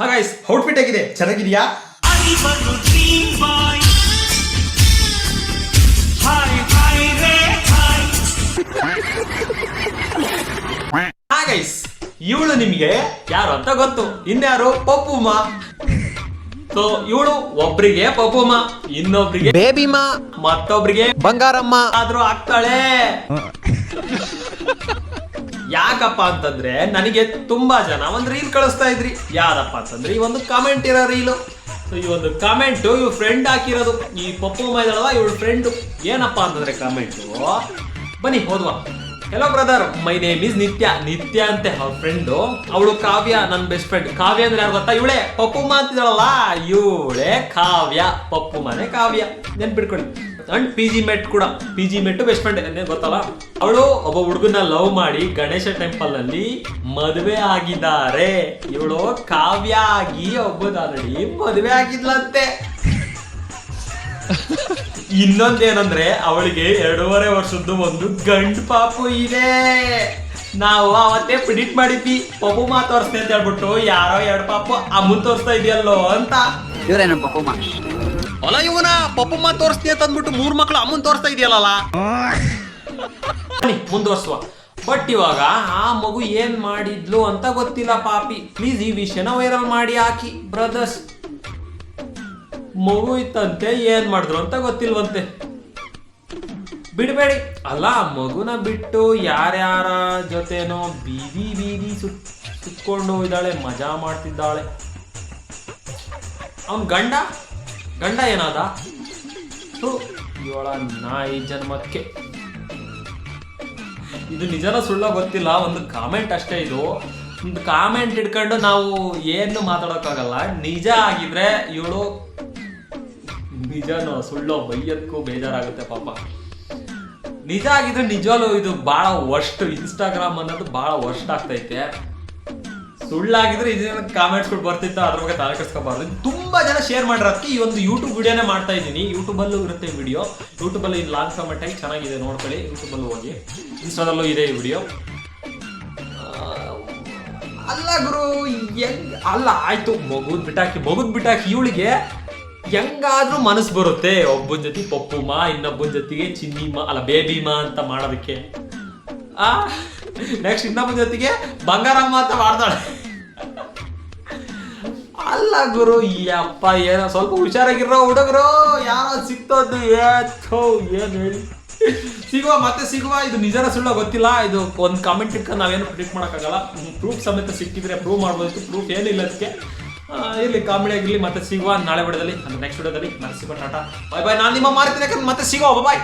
Guys outfit ಹೇಗಿದೆ? ಚೆನ್ನಾಗಿದೆಯಾ? Guys ಇವಳು ನಿಮಗೆ ಯಾರು ಅಂತ ಗೊತ್ತು, ಇನ್ಯಾರು? ಪಪ್ಪುಮ್ಮ. ಸೊ ಇವಳು ಒಬ್ರಿಗೆ ಪಪ್ಪುಮ್ಮ, ಇನ್ನೊಬ್ರಿಗೆ ಬೇಬಿಮ್ಮ, ಮತ್ತೊಬ್ರಿಗೆ ಬಂಗಾರಮ್ಮ ಆದ್ರೂ ಆಗ್ತಾಳೆ. ಯಾಕಪ್ಪ ಅಂತಂದ್ರೆ ನನಗೆ ತುಂಬಾ ಜನ ಒಂದು ರೀಲ್ ಕಳಿಸ್ತಾ ಇದ್ರಿ. ಯಾರಪ್ಪ ಅಂತಂದ್ರೆ ಈ ಒಂದು ಕಾಮೆಂಟ್ ಇರೋ ರೀಲು. ಸೊ ಈ ಒಂದು ಕಾಮೆಂಟ್ ಇವ್ ಫ್ರೆಂಡ್ ಹಾಕಿರೋದು. ಈ ಪಪ್ಪುಮ್ಮ ಇದಳವ ಇವಳು ಫ್ರೆಂಡ್. ಏನಪ್ಪಾ ಅಂತಂದ್ರೆ ಕಾಮೆಂಟು, ಬನ್ನಿ ಹೋದ್ವಾ. Hello brother, my name is Nithya. Nithya ಅಂತೆ ಅವ್ರ ಫ್ರೆಂಡು. ಅವಳು ಕಾವ್ಯ, ನನ್ನ ಬೆಸ್ಟ್ ಫ್ರೆಂಡ್. ಕಾವ್ಯ ಅಂದ್ರೆ ಯಾರು ಗೊತ್ತಾ? ಇವಳೆ ಪಪ್ಪುಮ್ಮ ಅಂತಿದಳಲ್ಲ, ಇವಳೆ ಕಾವ್ಯ. ಪಪ್ಪುಮ್ಮನೆ ಕಾವ್ಯ, ನೆನ್ಪಿಟ್ಕೊಳ್ಳಿ. ಅಂಡ್ ಪಿ ಜಿ ಮೆಟ್ ಕೂಡ, ಪಿ ಜಿ ಮೆಟ್ ಬೆಸ್ಟ್ ಫ್ರೆಂಡ್ ಗೊತ್ತಲ್ಲ. ಅವಳು ಒಬ್ಬ ಹುಡುಗನ ಲವ್ ಮಾಡಿ ಗಣೇಶ ಟೆಂಪಲ್ ನಲ್ಲಿ ಮದುವೆ ಆಗಿದ್ದಾರೆ. ಇವಳು ಕಾವ್ಯ ಆಗಿ ಒಬ್ಬದಾರಡಿ ಮದುವೆ ಆಗಿದ್ಲಂತೆ. ಇನ್ನೊಂದೇನಂದ್ರೆ ಅವಳಿಗೆ 2.5 ವರ್ಷದ್ದು ಒಂದು ಗಂಡು ಪಾಪು ಇದೆ. ನಾವು ಅವತ್ತೇ ಪ್ರಿಡಿಕ್ಟ್ ಮಾಡಿದ್ವಿ ಪಪ್ಪುಮ್ಮ ತೋರಿಸ್ತೆ ಅಂತ ಹೇಳ್ಬಿಟ್ಟು, ಯಾರೋ 2 ಪಾಪು ಅಮ್ಮನ್ ತೋರಿಸ್ತಾ ಇದೆಯಲ್ಲೋ ಅಂತ. ಇವರೇನು ಪಪ್ಪುಮ್ಮ? ಅಲ್ಲ ಇವನ ಪಪ್ಪುಮ್ಮ ತೋರಿಸ್ತೀಯ ಅಂತ ಅಂದ್ಬಿಟ್ಟು 3 ಮಕ್ಳು ಅಮ್ಮನ್ ತೋರಿಸ್ತಾ ಇದೆಯಲ್ಲ. ಮುಂದುವರ್ಸುವ. ಬಟ್ ಇವಾಗ ಆ ಮಗು ಏನ್ ಮಾಡಿದ್ಲು ಅಂತ ಗೊತ್ತಿಲ್ಲ ಪಾಪಿ. ಪ್ಲೀಸ್ ಈ ವಿಷಯನ ವೈರಲ್ ಮಾಡಿ ಹಾಕಿ ಬ್ರದರ್ಸ್. ಮಗು ಇತ್ತಂತೆ, ಏನ್ ಮಾಡಿದ್ರು ಅಂತ ಗೊತ್ತಿಲ್ವಂತೆ. ಬಿಡಬೇಡಿ. ಅಲ್ಲ ಮಗುನ ಬಿಟ್ಟು ಯಾರ್ಯಾರ ಜೊತೆನೋ ಬೀದಿ ಸುತ್ಕೊಂಡು ಇದ್ದಾಳೆ, ಮಜಾ ಮಾಡ್ತಿದ್ದಾಳೆ. ಅವನ್ ಗಂಡ ಏನಾದ? ಇವಳ ನಾಯಿ ಜನ್ಮಕ್ಕೆ. ಇದು ನಿಜನ ಸುಳ್ಳ ಗೊತ್ತಿಲ್ಲ, ಒಂದು ಕಾಮೆಂಟ್ ಅಷ್ಟೇ. ಇದು ಒಂದು ಕಾಮೆಂಟ್ ಇಟ್ಕೊಂಡು ನಾವು ಏನು ಮಾತಾಡೋಕ್ಕಾಗಲ್ಲ. ನಿಜ ಆಗಿದ್ರೆ ಇವಳು ನಿಜನೋ ಸುಳ್ಳೋ ಬೈಯಕ್ಕೂ ಬೇಜಾರಾಗುತ್ತೆ ಪಾಪ. ನಿಜ ಆಗಿದ್ರೆ ನಿಜವಲ್ಲೂ ಇದು ಬಹಳ ವರ್ಸ್ಟ್. ಇನ್ಸ್ಟಾಗ್ರಾಮ್ ಅನ್ನೋದು ಬಹಳ ವರ್ಸ್ಟ್ ಆಗ್ತೈತೆ. ಸುಳ್ಳಾಗಿದ್ರೆ ಇದನ್ನ ಕಾಮೆಂಟ್ಸ್ಗಳು ಬರ್ತಿತ್ತು, ಅದ್ರ ಬಗ್ಗೆ ತಲೆ ಕೆಡಿಸ್ಕೋಬಾರ್ದು. ತುಂಬಾ ಜನ ಶೇರ್ ಮಾಡಿರೋದಕ್ಕೆ ಈ ಒಂದು ಯೂಟ್ಯೂಬ್ ವಿಡಿಯೋನೇ ಮಾಡ್ತಾ ಇದ್ದೀನಿ. ಯೂಟ್ಯೂಬಲ್ಲೂ ಇರುತ್ತೆ ವಿಡಿಯೋ. ಯೂಟ್ಯೂಬಲ್ಲಿ ಇದು ಲಾಂಗ್ ಫಾರ್ಮೆಟ್ ಆಗಿ ಚೆನ್ನಾಗಿದೆ, ನೋಡ್ಕೊಳ್ಳಿ. ಯೂಟ್ಯೂಬಲ್ಲೂ ಹೋಗಿ, ಇನ್ಸ್ಟಾದಲ್ಲೂ ಇದೆ ಈ ವಿಡಿಯೋ. ಅಲ್ಲ ಗುರು, ಅಲ್ಲ ಆಯ್ತು, ಮಗುದ್ ಬಿಟ್ಟಾಕಿ ಇವಳಿಗೆ ಹೆಂಗಾದ್ರೂ ಮನಸ್ಸು ಬರುತ್ತೆ ಒಬ್ಬನ ಜೊತೆ ಪಪ್ಪುಮ್ಮ, ಇನ್ನೊಬ್ಬನ ಜೊತೆಗೆ ಚಿನ್ನಿಮ್ಮ, ಅಲ್ಲ ಬೇಬಿಮ್ಮ ಅಂತ ಮಾಡೋದಕ್ಕೆ. ನೆಕ್ಸ್ಟ್ ಇನ್ನೊಬ್ಬನ ಜೊತೆಗೆ ಬಂಗಾರಮ್ಮ ಅಂತ ಮಾಡ್ತಾಳೆ. ಅಲ್ಲ ಗುರು, ಅಪ್ಪ ಏನೋ ಸ್ವಲ್ಪ ಹುಷಾರಾಗಿರೋ ಹುಡುಗರು. ಯಾರೋ ಸಿಕ್ತದ್ದು ಏನ್ ಹೇಳಿ ಸಿಗುವ. ಇದು ನಿಜನ ಸುಳ್ಳ ಗೊತ್ತಿಲ್ಲ. ಇದು ಒಂದು ಕಾಮೆಂಟ್ ಇಟ್ಕೊಂಡು ನಾವೇನು ಪ್ರಿಡಿಕ್ಟ್ ಮಾಡೋಕ್ಕಾಗಲ್ಲ. ಪ್ರೂಫ್ ಸಮೇತ ಸಿಕ್ಕಿದ್ರೆ ಪ್ರೂವ್ ಮಾಡ್ಬೋದು. ಪ್ರೂಫ್ ಏನಿಲ್ಲ ಅದಕ್ಕೆ. ಇಲ್ಲಿ ಕಾಮಿಡಿ ಆಗಿರಲಿ. ಮತ್ತೆ ಸಿಗುವ ನಾಳೆ ವಿಡಿಯೋದಲ್ಲಿ, ಅಂದ್ರೆ ನೆಕ್ಸ್ಟ್ ವಿಡಿಯೋದಲ್ಲಿ. ಮತ್ತೆ ಸಿಗುವ. ಟಾಟಾ ಬಾಯ್ ಬಾಯ್. ನಾನು ನಿಮ್ಮ ಮಾರ್ತೀನಿ, ಮತ್ತೆ ಸಿಗುವ. ಬಾಯ್.